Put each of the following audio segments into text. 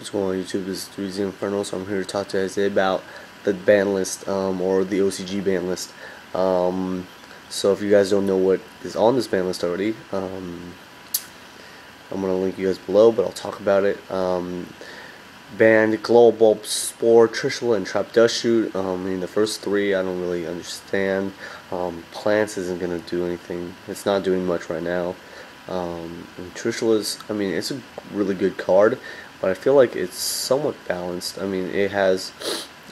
What's going on YouTube? This is 3zinferno, so I'm here to talk to you guys today about the ban list, or the OCG ban list. So if you guys don't know what is on this ban list already, I'm going to link you guys below, but I'll talk about it. Banned Global Spore, Trishula, and Trap Dust Shoot. I mean, the first three I don't really understand. Plants isn't going to do anything. It's not doing much right now. And Trishula's, I mean, it's a really good card, but I feel like it's somewhat balanced. I mean, it has,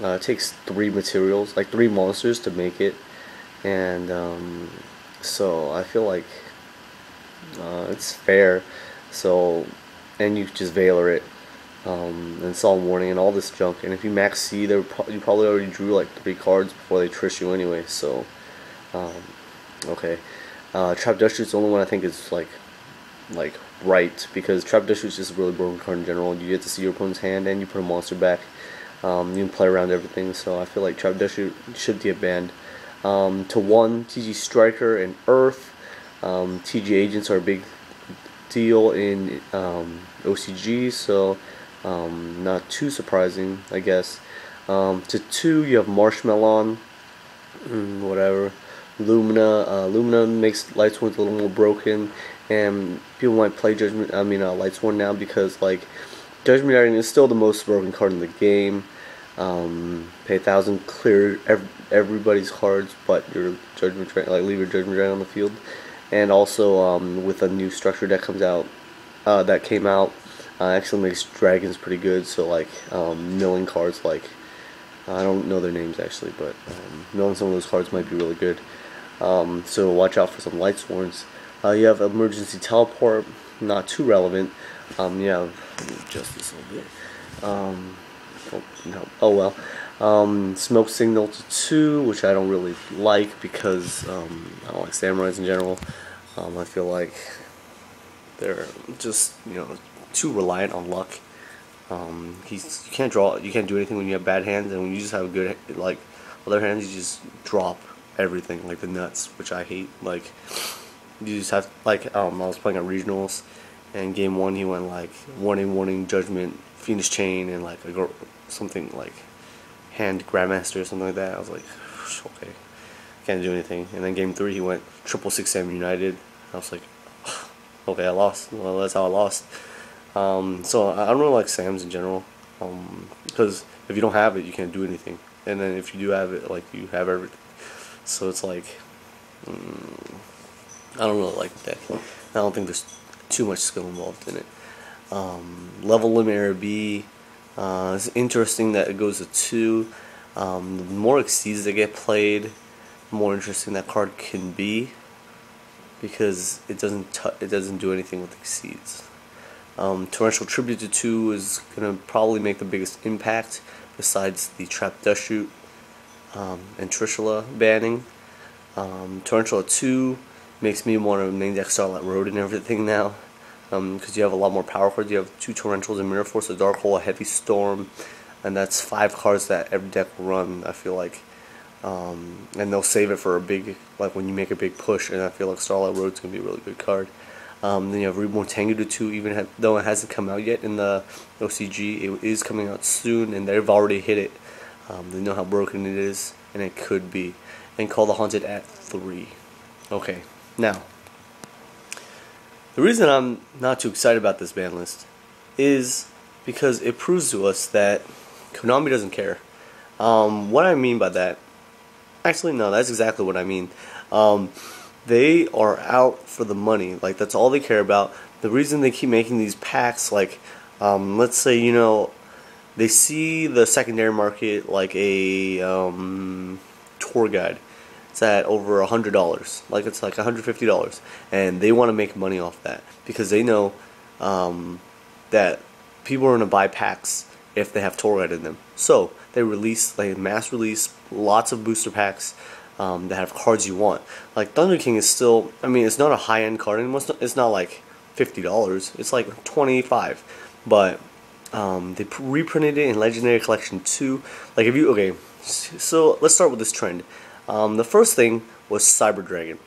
it takes three materials, like three monsters to make it, and so I feel like it's fair. So, and you just Veiler it, and Solemn Warning and all this junk. And if you max C, you probably already drew like 3 cards before they trish you anyway. So, okay. Trap Dust Shoot's the only one I think is like right, because Trap Dust Shoot's just a really broken card in general. You get to see your opponent's hand and you put a monster back. You can play around everything, so I feel like Trap Dust Shoot should get banned. To 1, TG Striker and Earth. TG Agents are a big deal in OCG, so not too surprising, I guess. To 2, you have Marshmallow, whatever. Lumina makes Lightsworn a little more broken, and people might play Lightsworn now because like Judgment Dragon is still the most broken card in the game. Pay 1,000, clear everybody's cards, but your Judgment Dragon, like leave your Judgment Dragon on the field. And also with a new structure that comes out, that came out, actually makes dragons pretty good. So like milling cards, like I don't know their names actually, but milling some of those cards might be really good. So watch out for some Lightsworns. You have Emergency Teleport, not too relevant. You have just this little bit. Oh well. Smoke Signal to 2, which I don't really like because I don't like samurais in general. I feel like they're just too reliant on luck. You can't draw, you can't do anything when you have bad hands, and when you just have good other hands, you just drop everything like the nuts, which I hate. Like you just have I was playing at regionals, and game 1 he went like warning, judgment, Phoenix Chain, and like something like hand Grandmaster or something like that. I was like, okay, can't do anything. And then game 3 he went 666 Sam United. I was like, okay, I lost. Well, that's how I lost. So I don't really like Sams in general, because if you don't have it, you can't do anything. And then if you do have it, like you have everything. So it's like, I don't really like the deck. I don't think there's too much skill involved in it. Level Limit Area B, it's interesting that it goes to 2. The more Exceeds that get played, the more interesting that card can be, because it doesn't do anything with Exceeds. Torrential Tribute to 2 is gonna probably make the biggest impact, besides the Trap Dust Shoot and Trishula banning. Torrential 2 makes me want to main deck Starlight Road and everything now, because you have a lot more power cards. You have 2 Torrentials, a Mirror Force, a Dark Hole, a Heavy Storm, and that's 5 cards that every deck will run, I feel like. And they'll save it for a big, like when you make a big push, and I feel like Starlight Road's going to be a really good card. Then you have Reborn Tengu to 2, even though it hasn't come out yet in the OCG, it is coming out soon, and they've already hit it. They know how broken it is, and it could be. And Call the Haunted at 3. Okay, now, the reason I'm not too excited about this ban list is because it proves to us that Konami doesn't care. What I mean by that, actually no, that's exactly what I mean. They are out for the money. Like, that's all they care about. The reason they keep making these packs, like, let's say, they see the secondary market like a tour guide. It's at over $100. Like, it's like $150, and they want to make money off that because they know that people are going to buy packs if they have tour guide in them. So they mass release lots of booster packs that have cards you want. Like Thunder King is still, I mean, it's not a high-end card anymore. It's not like $50. It's like $25. But they reprinted it in Legendary Collection 2. Like, if you, okay, so let's start with this trend. The first thing was Cyber Dragon.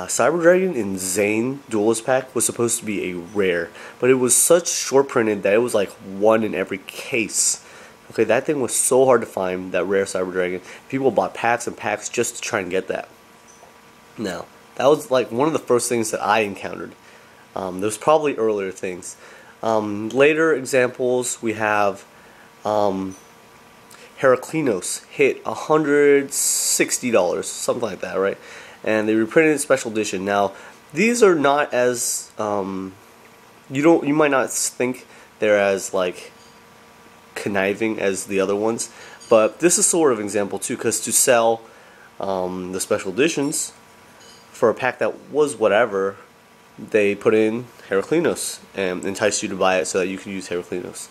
Cyber Dragon in Zane Duelist Pack was supposed to be a rare, but it was such short printed that it was like one in every case. Okay, that thing was so hard to find, that rare Cyber Dragon. People bought packs and packs just to try and get that. Now, that was like one of the first things that I encountered. There's probably earlier things. Later examples, we have Heraclinos hit $160, something like that, right? And they reprinted in special edition. Now, these are not as you might not think they're as like conniving as the other ones, but this is sort of an example too, because to sell the special editions for a pack that was whatever, they put in Heraclinos and entice you to buy it so that you can use Heraclinos.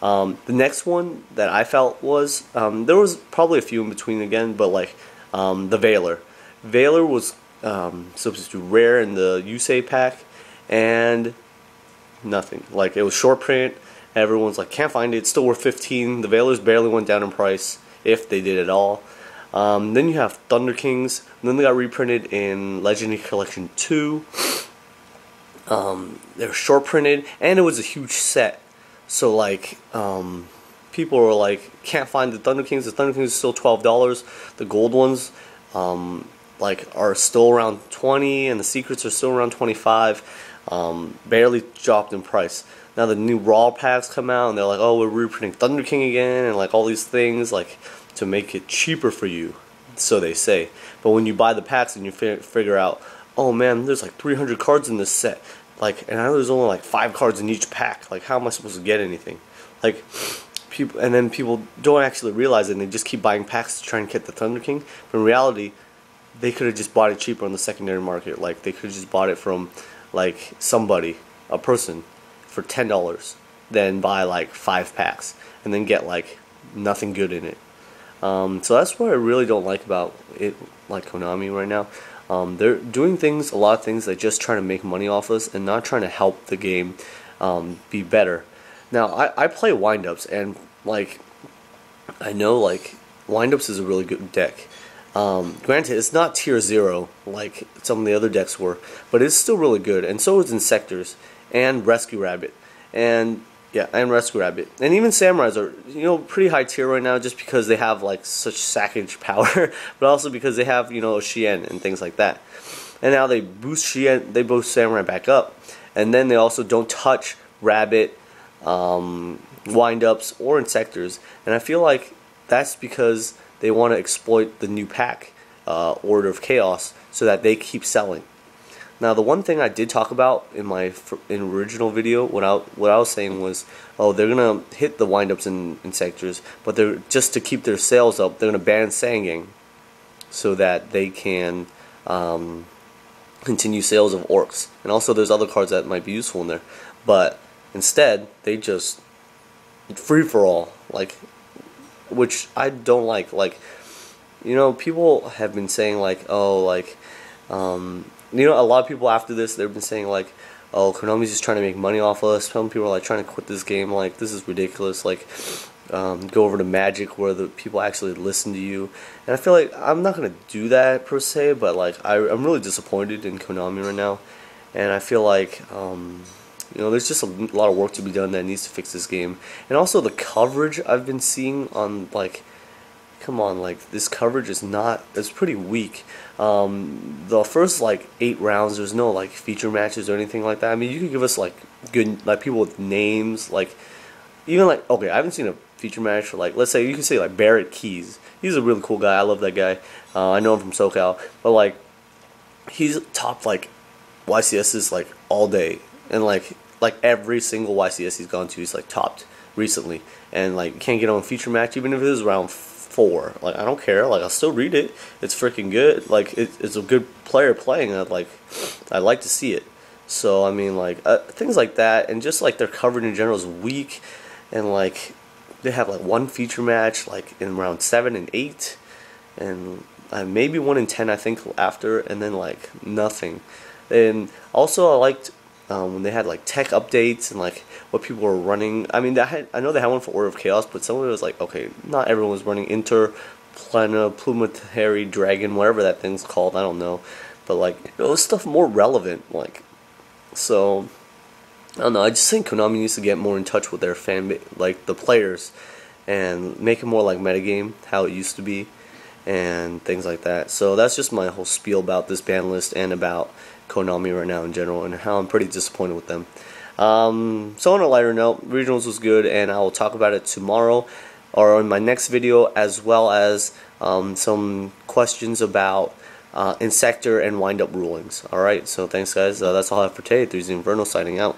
The next one that I felt was, there was probably a few in between again, but like the Valor. Valor was supposed to be rare in the Yusei pack, and nothing. Like, it was short print. Everyone's like, can't find it. It's still worth 15. The Valors barely went down in price, if they did at all. Then you have Thunder Kings. And then they got reprinted in Legendary Collection 2. They were short printed, and it was a huge set. So like, people were like, can't find the Thunder Kings. The Thunder Kings is still $12. The gold ones, like, are still around 20, and the secrets are still around 25. Barely dropped in price. Now the new Raw packs come out, and they're like, oh, we're reprinting Thunder King again, and like all these things, like, to make it cheaper for you, so they say. But when you buy the packs and you figure out, oh man, there's like 300 cards in this set, like, and I know there's only like 5 cards in each pack. Like, how am I supposed to get anything? Like, people, and then people don't actually realize it, and they just keep buying packs to try and get the Thunder King. But in reality, they could have just bought it cheaper on the secondary market. Like, they could have just bought it from like somebody, a person, for $10, then buy like 5 packs and then get like nothing good in it. So that's what I really don't like about it, like Konami right now. They're doing things, a lot of things, that just trying to make money off us and not trying to help the game be better. Now, I play windups, and like, I know like windups is a really good deck. Granted, it's not tier 0 like some of the other decks were, but it's still really good, and so is Insectors and Rescue Rabbit, and Rescue Rabbit, and even Samurais are, you know, pretty high tier right now, just because they have like such sackage power, but also because they have, you know, Shien and things like that. And now they boost Shien, they boost Samurai back up, and then they also don't touch Rabbit, windups, or Insectors, and I feel like that's because they want to exploit the new pack, Order of Chaos, so that they keep selling. Now, the one thing I did talk about in my original video, what I was saying was, oh, they're gonna hit the windups in sectors, but they're just to keep their sales up, they're gonna ban Tsang so that they can continue sales of orcs. And also, there's other cards that might be useful in there, but instead they just free for all, like, which I don't like. Like, you know, people have been saying like, oh, like, you know, a lot of people after this, they've been saying like, oh, Konami's just trying to make money off of us. Some people are like trying to quit this game. Like, this is ridiculous. Like, go over to Magic where the people actually listen to you. And I feel like I'm not gonna do that per se, but like I'm really disappointed in Konami right now, and I feel like you know, there's just a lot of work to be done that needs to fix this game. And also the coverage I've been seeing on, like, come on, like, this coverage is not, it's pretty weak. The first like 8 rounds, there's no like feature matches or anything like that. I mean, you could give us like good, like, people with names, like, even like, okay, I haven't seen a feature match for, like, let's say you can say like Barrett Keys. He's a really cool guy. I love that guy. I know him from SoCal, but like, he's topped like YCS's like all day, and like every single YCS he's gone to, he's like topped recently, and like, can't get on a feature match even if it is round 4. Like, I don't care. Like, I'll still read it. It's freaking good. Like, it's a good player playing. I'd like to see it. So I mean, like, things like that, and just like their coverage in general is weak, and like they have like one feature match like in round 7 and 8, and maybe 1 in 10 I think after, and then like nothing. And also I liked when they had like tech updates and like what people were running. I mean, I know they had one for Order of Chaos, but some of it was like, okay, not everyone was running Interplanetary Dragon, whatever that thing's called, I don't know. but like, you know, stuff more relevant. Like, so I don't know. I just think Konami needs to get more in touch with their like the players, and make it more like metagame, how it used to be, and things like that. So that's just my whole spiel about this ban list and about Konami right now in general, and how I'm pretty disappointed with them. So on a lighter note, regionals was good, and I will talk about it tomorrow or in my next video, as well as some questions about Insector and wind-up rulings. Alright, so thanks guys, that's all I have for today. 3zinferno signing out.